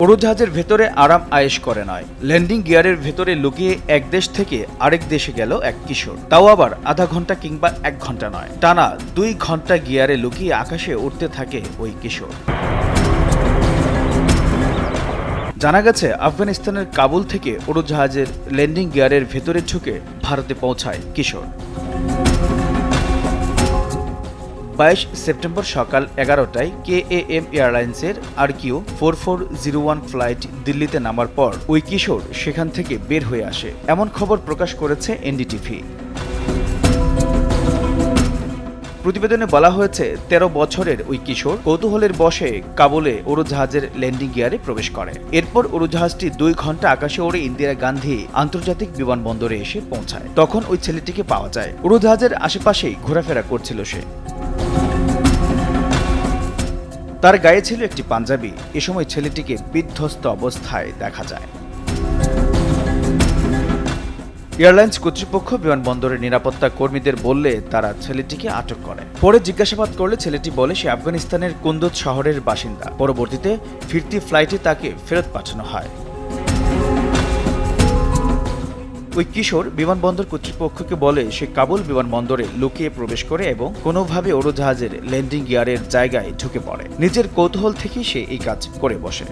উড়োজাহাজের ভেতরে আরাম আয়েশ করে নয়, ল্যান্ডিং গিয়ারের ভেতরে লুকিয়ে এক দেশ থেকে আরেক দেশে গেল এক কিশোর, তাও আবার আধা ঘন্টা কিংবা 1 ঘন্টা নয়, টানা 2 ঘন্টা গিয়ারে লুকিয়ে আকাশে উঠতে থাকে ওই কিশোর। জানা গেছে আফগানিস্তানের কাবুল থেকে উড়োজাহাজের ল্যান্ডিং গিয়ারের ভেতরে ঢুকে ভারতে পৌঁছায় কিশোর। 22 সেপ্টেম্বর সকাল 11টায় KAM এয়ারলাইন্সের RQ4401 ফ্লাইট দিল্লিতে নামার পর ওই কিশোর সেখান থেকে বের হয়ে আসে, এমন খবর প্রকাশ করেছে NDTV। প্রতিবেদনে বলা হয়েছে 13 বছরের ওই কিশোর কৌতূহলের বশে কাবুলে উড়োজাহাজের ল্যান্ডিং গিয়ারে প্রবেশ করে। এরপর উড়োজাহাজটি 2 ঘন্টা আকাশে ওড়ে ইন্দিরা গান্ধী আন্তর্জাতিক বিমানবন্দরে এসে পৌঁছায়। তখন ওই ছেলেটিকে পাওয়া যায়। উড়োজাহাজের আশেপাশেই ঘোরাফেরা করছিল সে। তার গায়ে ছিল একটি পাঞ্জাবি। এ সময় ছেলেটিকে বিধ্বস্ত অবস্থায় দেখা যায়। এয়ারলাইন্স কর্তৃপক্ষ বিমানবন্দরের নিরাপত্তা কর্মীদের বললে তারা ছেলেটিকে আটক করে। পরে জিজ্ঞাসাবাদ করলে ছেলেটি বলে সে আফগানিস্তানের কুন্দুজ শহরের বাসিন্দা। পরবর্তীতে ফিরতি ফ্লাইটে তাকে ফেরত পাঠানো হয়। ওই কিশোর বিমানবন্দর কর্তৃপক্ষকে বলে সে কাবুল বিমানবন্দরে লুকিয়ে প্রবেশ করে এবং কোনোভাবে উড়োজাহাজের ল্যান্ডিং গিয়ারের জায়গায় ঢুকে পড়ে। নিজের কৌতূহল থেকেই সে এই কাজ করে বসে।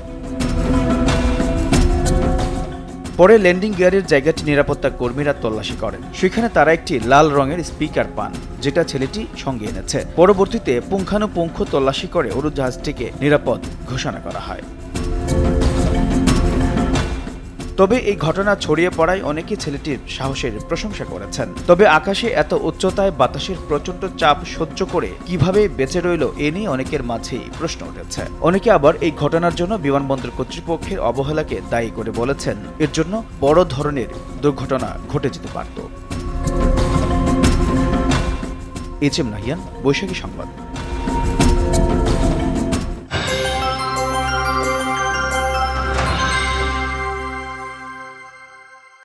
পরে ল্যান্ডিং গিয়ারের জায়গাটি নিরাপত্তা কর্মীরা তল্লাশি করেন। সেখানে তারা একটি লাল রঙের স্পিকার পান, যেটা ছেলেটি সঙ্গে এনেছে। পরবর্তীতে পুঙ্খানুপুঙ্খ তল্লাশি করে উড়োজাহাজটিকে নিরাপদ ঘোষণা করা হয়। তবে এই ঘটনা ছড়িয়ে পড়ায় অনেকে ছেলেটির সাহসের প্রশংসা করেছেন। তবে আকাশে এত উচ্চতায় বাতাসের প্রচণ্ড চাপ সহ্য করে কিভাবে বেঁচে রইল এ নিয়ে অনেকের মাঝেই প্রশ্ন উঠেছে। অনেকে আবার এই ঘটনার জন্য বিমানবন্দর কর্তৃপক্ষের অবহেলাকে দায়ী করে বলেছেন এর জন্য বড় ধরনের দুর্ঘটনা ঘটে যেতে পারত। HM নাহিয়ান, বৈশাখী সংবাদ।